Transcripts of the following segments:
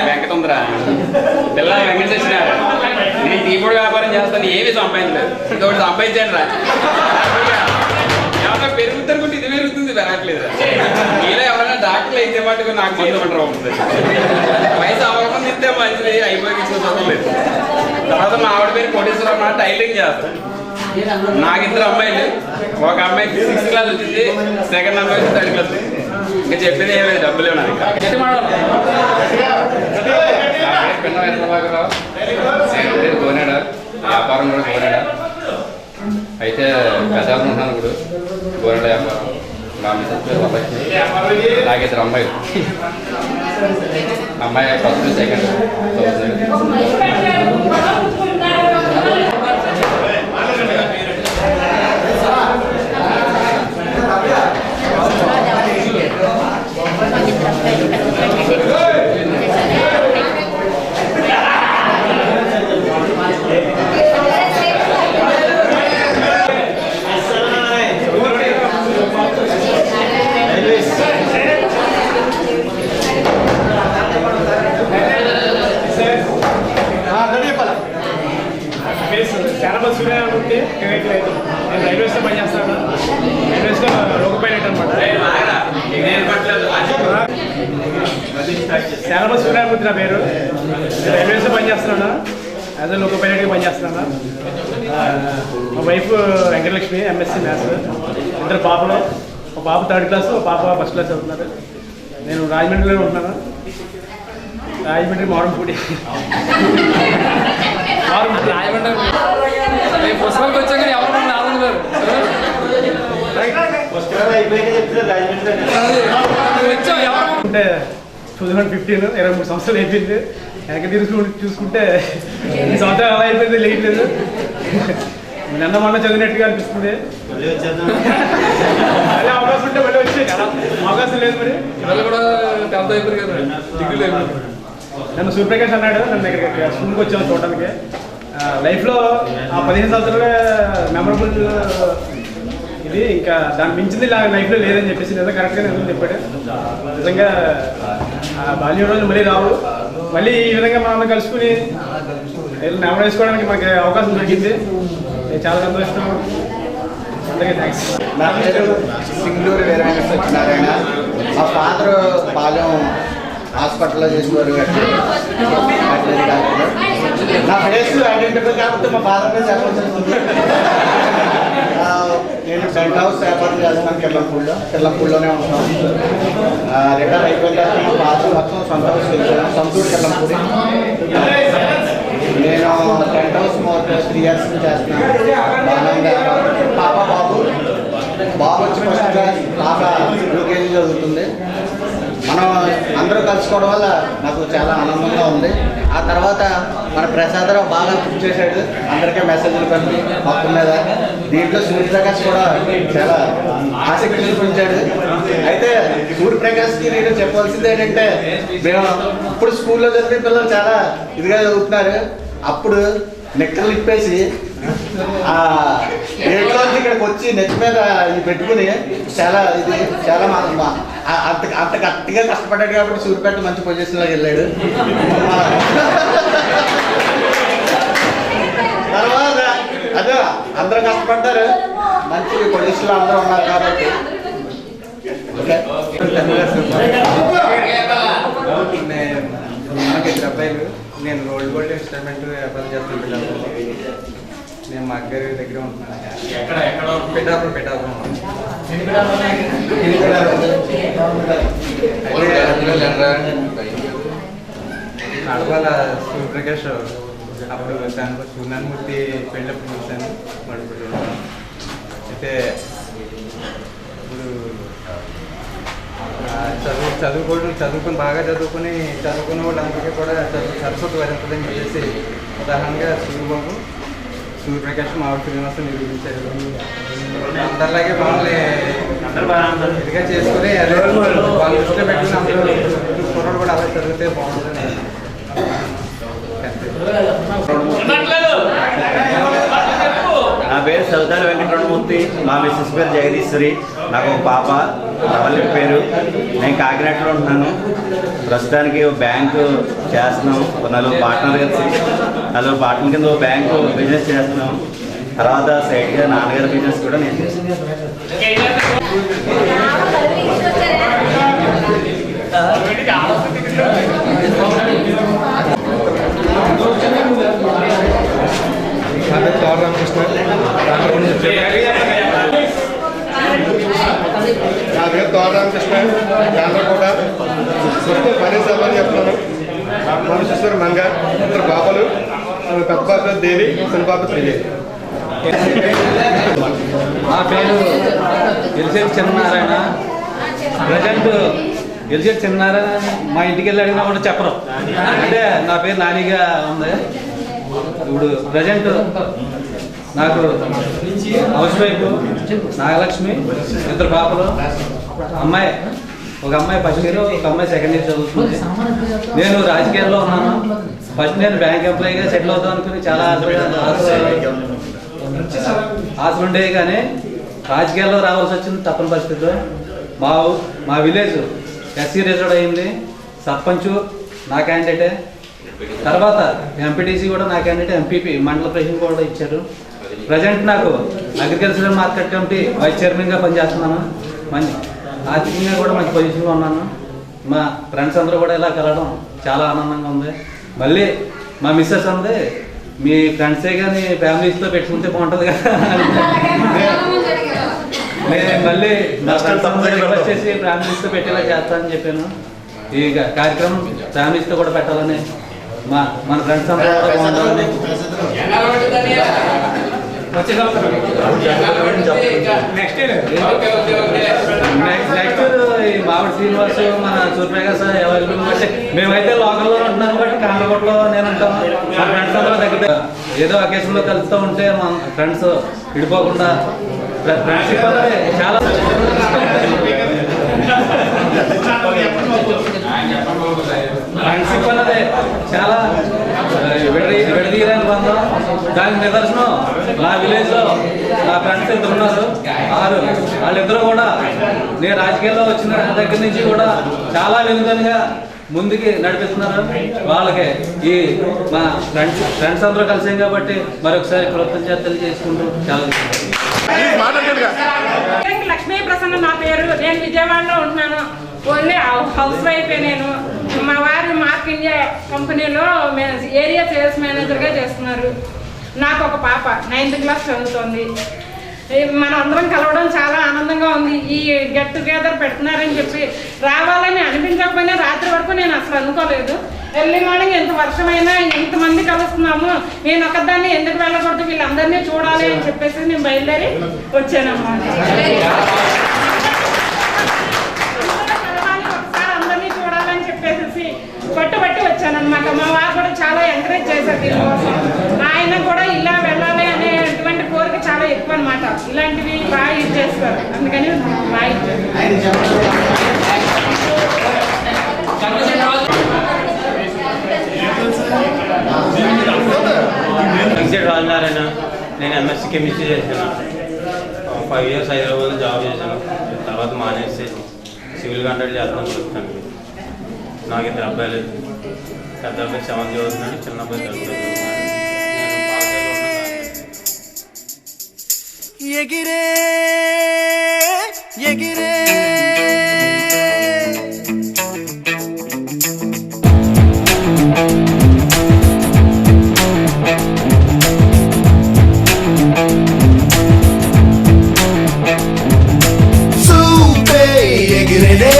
వెంకటుందరా పిల్ల వెంకట సచ్చినారు. నేను టీపోడు వ్యాపారం చేస్తాను, ఏమి సంపాదించలేదు. ఇంకొకటి సంపాదించాను రా. ఏమన్నా పెరుగుతుంటే ఇది పెరుగుతుంది, పెరగట్లేదు. ఇలా ఎవరైనా డాక్టర్లు అయితే మటుకు నాకు మందు అంటారు అవుతుంది. వయసు అవ్వకముందు ఇస్తే మంచిది, అయిపోయి చూసుకోలేదు. తర్వాత మా ఆవిడ పేరు కోటేశ్వరమ్మ, టైలరింగ్ చేస్తాను. నాకు ఇద్దరు అమ్మాయిలు, ఒక అమ్మాయికి 6th క్లాస్ వచ్చింది, సెకండ్ అమ్మాయి వచ్చి 3rd క్లాస్. ఇంకా చెప్పేది ఏమైనా డబ్బులు నాకు కోనాడా, వ్యాపారం కూడా కోనాడా. అయితే పెద్ద ఉంటున్నాను ఇప్పుడు గోనాడా వ్యాపారం. మా మిస్సెస్ అబ్బాయి, నాకు ఇద్దరు అమ్మాయిలు. అమ్మాయి 1st, 2nd చాలా సూర్య ఉంటే లేదు. నేను రైల్వేస్లో పనిచేస్తాను. రైల్వేస్లో లోకపైలట్ అనమాట. చాలా సూర్యమూర్తి నా పేరు. నేను రైల్వేస్లో పనిచేస్తున్నాను, యాజ్ అ లోకపైలట్గా పనిచేస్తున్నాను. మా వైఫ్ వెంకటలక్ష్మి, MSc మ్యాథ్స్. ఇద్దరు పాపలు, ఒక పాప 3rd క్లాస్, ఒక పాప 1st క్లాస్ చదువుతున్నారు. నేను రాజమండ్రిలో ఉంటున్నాను. రాజమండ్రి మారంపూడి. పుస్తకాలకు వచ్చాక ఎవరు ఆనందారు అంటే 2015, 23 సంవత్సరాలు అయిపోయింది. వెనక చూసుకుంటే ఈ సంవత్సరాలు ఎలా అయిపోయింది లేట్లేదు. నిన్న మొన్న చదివినట్టుగా అనిపిస్తుంది. మళ్ళీ అవకాశం ఉంటే మళ్ళీ వచ్చాయి కదా, అవకాశం లేదు. మరి పిల్లలు కూడా పెద్ద అయిపోయారు కదా, డిగ్రీ లేదు. నన్ను సూర్యప్రకాష్ అన్నాడు, నన్ను ఇక్కడ స్కూల్కి వచ్చాను చూడడానికి. లైఫ్లో ఆ 15 సంవత్సరాలే మెమరబుల్ ఇది, ఇంకా దాన్ని మించింది లైఫ్లో లేదని చెప్పేసి నిజంగా కరెక్ట్గా నిజం చెప్పాడు. నిజంగా బాల్యం రోజులు మళ్ళీ రావు. మళ్ళీ ఈ విధంగా మనం కలుసుకుని నెమరు వేసుకోవడానికి మాకు అవకాశం దొరికింది. నేను చాలా సంతోషం. అందరికీ థ్యాంక్స్. నా పేరు సింగూరు వీర వెంకట సత్యనారాయణ. మా ఫాదర్ పాలెం హాస్పిటల్లో చేసేవారు. నా ఫేస్ ఐడెంటిఫై కాకపోతే మా ఫాదర్ మీద చెప్పాల్సింది. నేను టెంట్ హౌస్ వ్యాపారం చేస్తున్నాను కిర్లంపూడిలోనే ఉంటున్నాను. రిటైర్ అయిపోయిన తర్వాత పాత మొత్తం సొంత హౌస్ వెళ్ళాను, సొంతూరు కిర్లంపూడి. నేను టెంట్ హౌస్ 3 years చేస్తున్నాను. పాప బాబు వచ్చి 1st క్లాస్, పాప UKG చదువుతుంది. మనం అందరూ కలుసుకోవడం వల్ల నాకు చాలా ఆనందంగా ఉంది. ఆ తర్వాత మన ప్రసాదరావు బాగా బుక్ చేశాడు, అందరికీ మెసేజ్లు పంపి మొత్తం మీద. దీంట్లో సూర్యప్రకాష్ కూడా చాలా ఆసక్తి చూపించాడు. అయితే సూర్యప్రకాష్కి నేను చెప్పాల్సింది ఏంటంటే, మేము ఇప్పుడు స్కూల్లో చదివే పిల్లలు చాలా ఇదిగా చదువుతున్నారు. అప్పుడు నిక్కలు ఇప్పేసి ఏట్లో ఇక్కడికి వచ్చి నెత్తి మీద ఇది పెట్టుకుని చాలా అంత గట్టిగా కష్టపడ్డాడు. కాబట్టి సూర్యపేట మంచి పొజిషన్లోకి వెళ్ళాడు. తర్వాత అదే అందరూ కష్టపడ్డారు, మంచి పొజిషన్లో అందరూ ఉన్నారు. కాబట్టి నాకు 2 అబ్బాయిలు. నేను రోల్డ్ గోల్డ్ ఇన్స్టాల్మెంట్ వ్యాపారం చేస్తున్నాను. నేను మా అగ్గరి దగ్గర ఉంటున్నాను. పెట్టాపురం. నడవాల సూర్యప్రకాష్ అప్పుడు దానిలో సూర్యనారాయణమూర్తి పెళ్ళప్పుడు చూశాను మడుపులో. అయితే ఇప్పుడు బాగా చదువుకున్న వాళ్ళందరికీ కూడా సరస్వతి వరించదని చెప్పేసి ఉదాహరణగా సూర్యబాబు, సూర్యప్రకాష్, మావిడి శ్రీనివాసం నిరూపించారు. అందరిలాగే మమ్మల్ని ఇదిగా చేసుకుని వాళ్ళ దృష్టిలో పెట్టుకుని అందరూ కుర్రలు కూడా అలా చదివితే బాగుంటుంది. నా పేరు సౌదాల వెంకటరమణమూర్తి, మా మిస్సెస్ పేరు జగదీశ్వరి, నాకు ఒక పాప రవల్లి పేరు. నేను కాకినాడలో ఉంటున్నాను. ప్రస్తుతానికి బ్యాంకు చేస్తున్నాం. నలుగురు పార్ట్నర్ కింద ఒక బ్యాంకు బిజినెస్ చేస్తున్నాం. తర్వాత సైడ్గా నాన్నగారి బిజినెస్ కూడా నేను చేస్తున్నాను. నా పేరు తోట రామకృష్ణ. చంద్రకోట పని సామాన్ చెప్తున్నాను. మనుషేశ్వర మంగ, ఇద్దరు బాబలు, పెద్ద బాబు దేవి, చిన్న బాబు శ్రీదేవి. నా పేరు ఎలిసేపు చిన్నారాయణ. ప్రజెంట్ ఎలిసేపు చిన్నారాయణ మా ఇంటికి వెళ్ళి అడిగినా కూడా చెప్పరు. అంటే నా పేరు నానిగా ఉంది. ఇప్పుడు ప్రజెంట్ నాకు హౌస్ వైఫ్ నాగలక్ష్మి, ఇద్దరు పాపలు, అమ్మాయి ఒక అమ్మాయి ఫస్ట్ ఇయర్, ఒక అమ్మాయి సెకండ్ ఇయర్ చదువుతుంది. నేను రాజకీయాల్లో ఉన్నాను. ఫస్ట్ నేను బ్యాంక్ ఎంప్లాయీగా సెటిల్ అవుతాం అనుకుని చాలా ఆశలు ఉండేవి, కానీ రాజకీయాల్లో రావాల్సి వచ్చింది తప్పని పరిస్థితిలో. మా విలేజ్ ఎస్సీ రిజర్వ్ అయింది. సర్పంచ్ నా క్యాండిడేటే, తర్వాత ఎంపీటీసీ కూడా నా క్యాండిడేట్, ఎంపీపీ మండల ప్రెసిడెంట్ కూడా ఇచ్చారు. ప్రజెంట్ నాకు అగ్రికల్చరల్ మార్కెట్ కమిటీ వైస్ చైర్మన్గా పనిచేస్తున్నాను. మంచి ఆర్థికంగా కూడా మంచి పొజిషన్లో ఉన్నాను. మా ఫ్రెండ్స్ అందరూ కూడా ఇలా కలవడం చాలా ఆనందంగా ఉంది. మళ్ళీ మా మిస్సెస్ ఉంది, మీ ఫ్రెండ్సే కానీ ఫ్యామిలీస్తో పెట్టుకుంటే బాగుంటుంది కదా. నేను మళ్ళీ నా ఫ్రెండ్స్ అందరూ రిక్వెస్ట్ చేసి ఫ్యామిలీస్తో పెట్టేలా చేస్తానని చెప్పాను. ఈ కార్యక్రమం ఫ్యామిలీస్తో కూడా పెట్టాలని, మన ఫ్రెండ్స్ అందరూ కూడా బాగుండాలని. నెక్స్ట్ ఈ మామిడి శ్రీనివాసు, మన సూర్యప్రకాశ్ అవైలబుల్ బట్టి మేమైతే లోకల్లో ఉంటున్నాం బట్టి కాండ్రకోటలో నేను ఉంటాను. మా ఫ్రెండ్స్ అందరూ దగ్గర ఏదో అకేషన్లో కలుస్తూ ఉంటే మా ఫ్రెండ్స్ విడిపోకుండా ఫ్రెండ్షిప్ అనేది చాలా ఫ్రెండ్షిప్ అనేది చాలా విడదీయలేని బంధం. దానికి నిదర్శనం నా విలేజ్లో నా ఫ్రెండ్స్ ఇద్దరు ఉన్నారు, 6. వాళ్ళిద్దరూ కూడా నేను రాజకీయాల్లో వచ్చిన దగ్గర నుంచి కూడా చాలా వెనుకగా ముందుకి నడిపిస్తున్నారు. వాళ్ళకి ఈ మా ఫ్రెండ్స్ అందరూ కలిసాం కాబట్టి మరొకసారి కృతజ్ఞతలు చేసుకుంటూ చాలా లక్ష్మీ ప్రసన్న నా పేరు. నేను విజయవాడలో ఉంటున్నాను. Only house wife. నేను మా వారు మార్క్ ఇండియా కంపెనీలో ఏరియా సేల్స్ మేనేజర్గా చేస్తున్నారు. నాకు ఒక పాప 9th క్లాస్ చదువుతుంది. మనం అందరం కలవడం చాలా ఆనందంగా ఉంది. ఈ గెట్ టుగెదర్ పెడుతున్నారని చెప్పి రావాలని అనిపించకపోయినా రాత్రి వరకు నేను అసలు అనుకోలేదు. ఎర్లీ మార్నింగ్ ఎంత వర్షమైనా ఎంతమంది కలుస్తున్నాము, నేను ఒకదాన్ని ఎందుకు వెళ్ళకూడదు, వీళ్ళందరినీ చూడాలి అని చెప్పేసి నేను బయలుదేరి వచ్చానన్నమాట. ఒకసారి అందరినీ చూడాలని చెప్పేసి పట్టుబట్టి వచ్చానన్నమాట. మా వారు కూడా చాలా ఎంకరేజ్ చేశారు దీనికోసం. ఆయన కూడా ఇలా వెళ్ళాలి అనేటువంటి కోరిక చాలా ఎక్కువ అనమాట. ఇలాంటివి బాగా యూజ్ చేస్తారు, అందుకని బాగా యూజ్ చేస్తారు. రాజనారాయణ. నేను ఎంఎస్సీ కెమిస్ట్రీ చేశాను. 5 years హైదరాబాద్లో జాబ్ చేశాను. తర్వాత మానేసి సివిల్ కాంట్రాక్ట్ చేస్తున్నాను ప్రస్తుతానికి. నాకు 2 అబ్బాయిలు. పెద్ద అబ్బాయి 7th చదువుతున్నాడు, చిన్న అబ్బాయి 12th చదువుతున్నాడు. ఎగిరే ఎగిరే సూపే ఎగిరేనే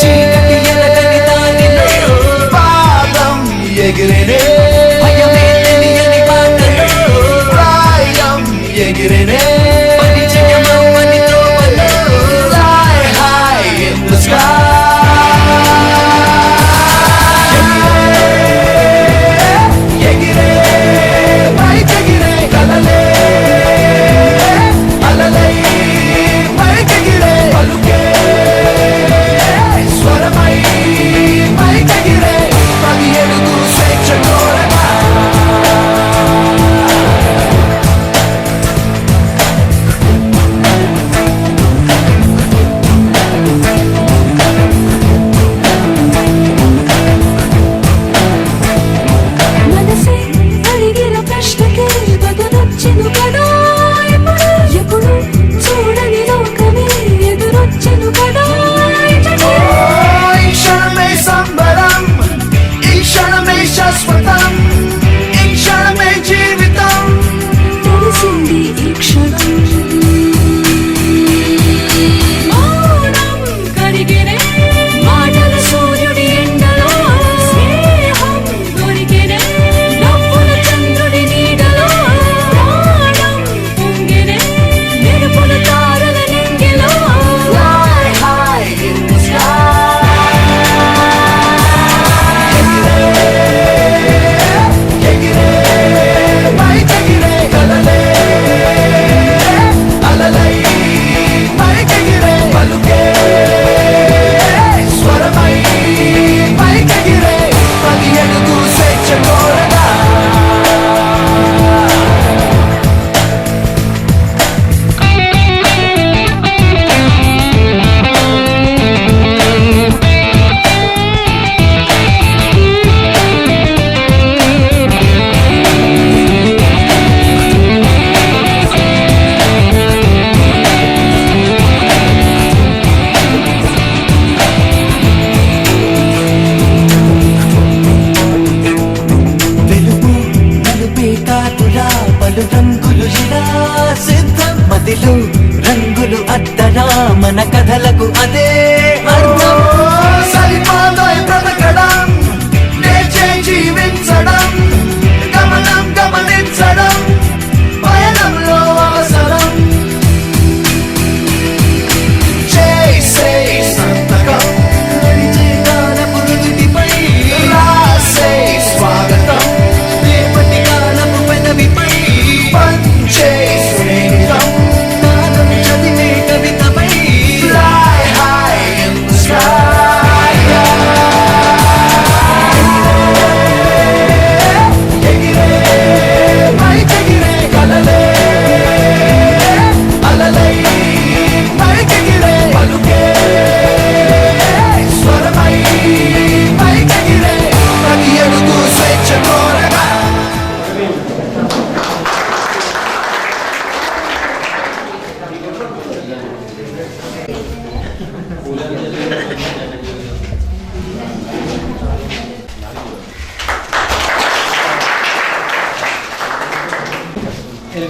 చీకటి ఎలకని తాకినే పాదం ఎగిరేనే భయమే తెలియని బాటలో ప్రాయం ఎగిరేనే పరిచయమవ్వని త్రోవలో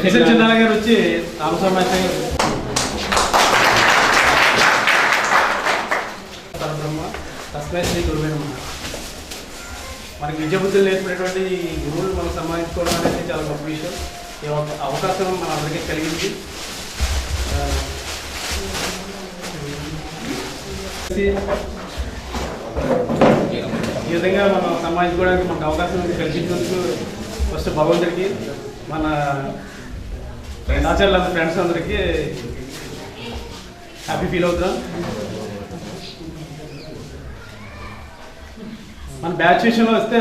కేసరి చిన్నారాయణ గారు వచ్చి రామస్వామి తస్మై శ్రీ గురువే నమః. మనకి విద్యాబుద్ధులు నేర్పినటువంటి ఈ గురువులు మనం సంపాదించుకోవడం అనేది చాలా గొప్ప విషయం. ఈ అవకాశం మన అందరికీ కలిగింది. ఈ విధంగా మనం సంపాదించుకోవడానికి మనకు అవకాశం కల్పించినందుకు ఫస్ట్ భగవంతుడికి, మన ఆచార్యులందరూ ఫ్రెండ్స్ అందరికీ హ్యాపీ ఫీల్ అవుతాం. మన బ్యాచ్ విషయంలో వస్తే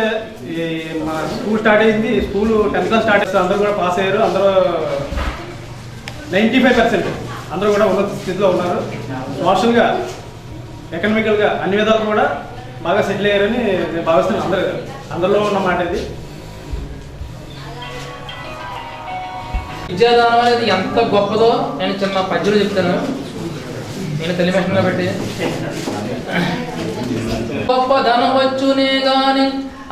మన స్కూల్ స్టార్ట్ అయింది. స్కూల్ 10th క్లాస్ స్టార్ట్ చేస్తే అందరూ కూడా పాస్ అయ్యారు. అందరూ 95% అందరూ కూడా ఉన్నత స్థితిలో ఉన్నారు. సోషల్గా, ఎకనామికల్గా అన్ని విధాలు కూడా బాగా సెటిల్ అయ్యారని నేను భావిస్తున్నాను. అందరిలో ఉన్న మాట ఇది. విద్యాదానం అనేది ఎంత గొప్పదో నేను చిన్న పద్యంలో చెప్తాను. నేను తెలియకుండా పెట్టి గొప్ప ధనవచ్చునే గాని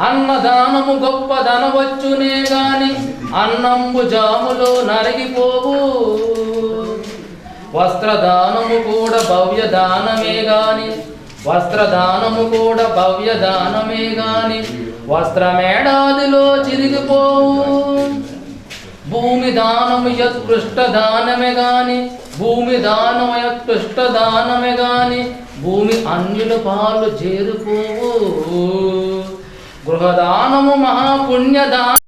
అన్నదానము గొప్ప ధనవచ్చునే గాని అన్నంబు జాములో నరిగిపోవు. వస్త్రదానము కూడా భవ్య దానమే గాని వస్త్రదానము కూడా భవ్య దానమే గాని వస్త్రమేడాదిలో చిరిగిపోవు. భూమి దానము యత్కృష్ట దానమే గాని భూమి దానము యత్కృష్ట దానమే గాని భూమి అన్యుల పాలు చేరుకోవు. గృహదానము మహాపుణ్యదాన